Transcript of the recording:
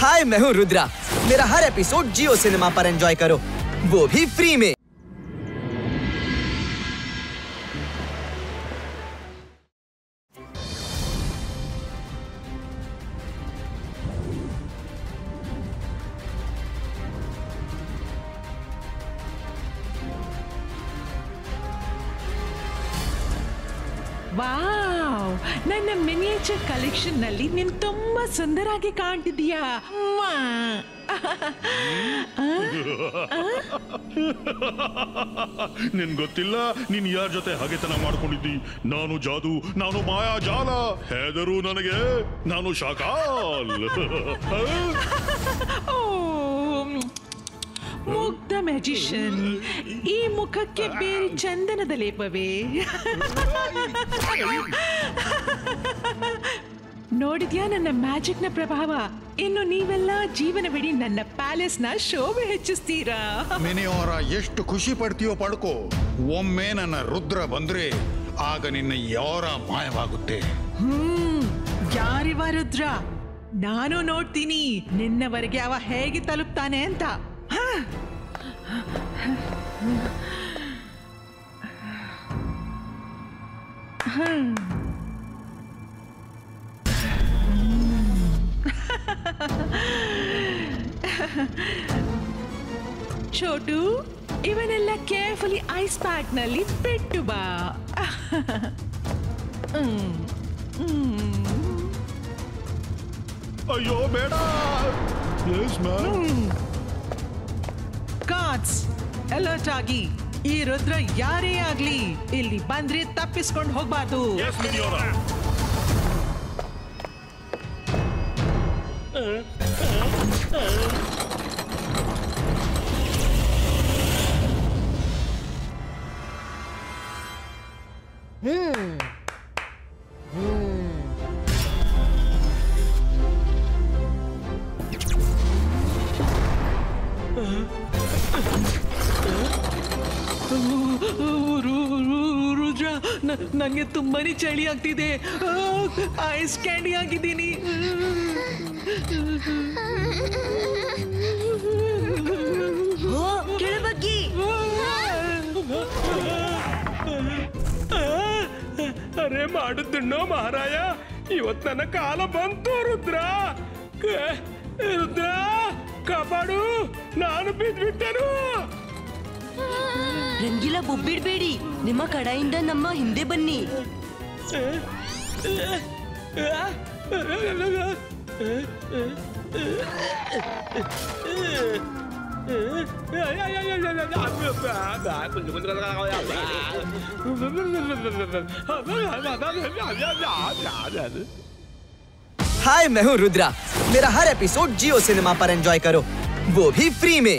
हाय, मैं हूँ रुद्रा। मेरा हर एपिसोड जियो सिनेमा पर एंजॉय करो, वो भी फ्री में। ವಾವ್, ನನ್ನ ಮಿನಿಯೇಚರ್ ಕಲೆಕ್ಷನ್ ನಲ್ಲಿ ನೀನು ತುಂಬಾ ಸುಂದರಾಗಿ ಕಾಣ್ತಿದೀಯಾ. ನಿನ್ ಗೊತ್ತಿಲ್ಲ ನೀನ್ ಯಾರ ಜೊತೆ ಹಗೆತನ ಮಾಡ್ಕೊಂಡಿದ್ದಿ? ನಾನು ಜಾದು, ನಾನು ಮಾಯಾ ಜಾಲ. ಹೆದರು ನನಗೆ, ನಾನು ಶಾಕಾಲ್. ಮುಗ್ಧ ಮ್ಯಾಜಿಷಿಯನ್, ಈ ಮುಖಕ್ಕೆ ಬೇರೆ ಚಂದನದ ಲೇಪವೇ? ನೋಡಿದ್ಯಾ ನನ್ನ ಮ್ಯಾಜಿಕ್ ನ ಪ್ರಭಾವ? ಇನ್ನು ನೀವೆಲ್ಲ ಜೀವನವಿಡೀ ನನ್ನ ಪ್ಯಾಲೇಸ್ ನ ಶೋಭೆ ಹೆಚ್ಚಿಸ್ತೀರಾ. ಮಿನಿಯೋರ ಎಷ್ಟು ಖುಷಿ ಪಡ್ತೀಯೋ ಪಡ್ಕೋ. ಒಮ್ಮೆ ನನ್ನ ರುದ್ರ ಬಂದ್ರೆ ಆಗ ನಿನ್ನ ಯೋರ ಮಾಯವಾಗುತ್ತೆ. ಯಾರಿವ ರುದ್ರ? ನಾನು ನೋಡ್ತೀನಿ ನಿನ್ನವರೆಗೆ ಅವ ಹೇಗೆ ತಲುಪ್ತಾನೆ ಅಂತ. ಚೋಟು, ಇವನೆಲ್ಲ ಕೇರ್ಫುಲಿ ಐಸ್ ಪ್ಯಾಕ್ ನಲ್ಲಿ ಬಿಟ್ಟು ಬಾ. ಅಯ್ಯೋ ಬೇಡ. ಗಾರ್ಡ್ಸ್ ಅಲರ್ಟ್ ಆಗಿ. ಈ ರುದ್ರ ಯಾರೇ ಆಗ್ಲಿ ಇಲ್ಲಿ ಬಂದ್ರೆ ತಪ್ಪಿಸ್ಕೊಂಡು ಹೋಗ್ಬಾರ್ದು. ರುದ್ರ, ನಂಗೆ ತುಂಬಾನೇ ಚಳಿ ಆಗ್ತಿದೆ. ಐಸ್ ಕ್ಯಾಂಡಿ ಆಗಿದ್ದೀನಿ. ಕೆಳಬಗ್ಗಿ. ಅರೆ ಮಾಡುತ್ತಣ್ಣೋ ಮಹಾರಾಯ, ಇವತ್ತು ನನ್ನ ಕಾಲ ಬಂತು. ರುದ್ರ, ರುದ್ರ ಕಾಪಾಡು, ನಾನು ಬಿದ್ಬಿಟ್ಟೆನು. ರಂಗಿಲ ಬೊಬ್ಬಿಡ್ಬೇಡಿ, ನಿಮ್ಮ ಕಡೆಯಿಂದ ನಮ್ಮ ಹಿಂದೆ ಬನ್ನಿ. हाय, मैं हूँ रुद्रा। मेरा हर एपिसोड जियो सिनेमा पर एंजॉय करो, वो भी फ्री में।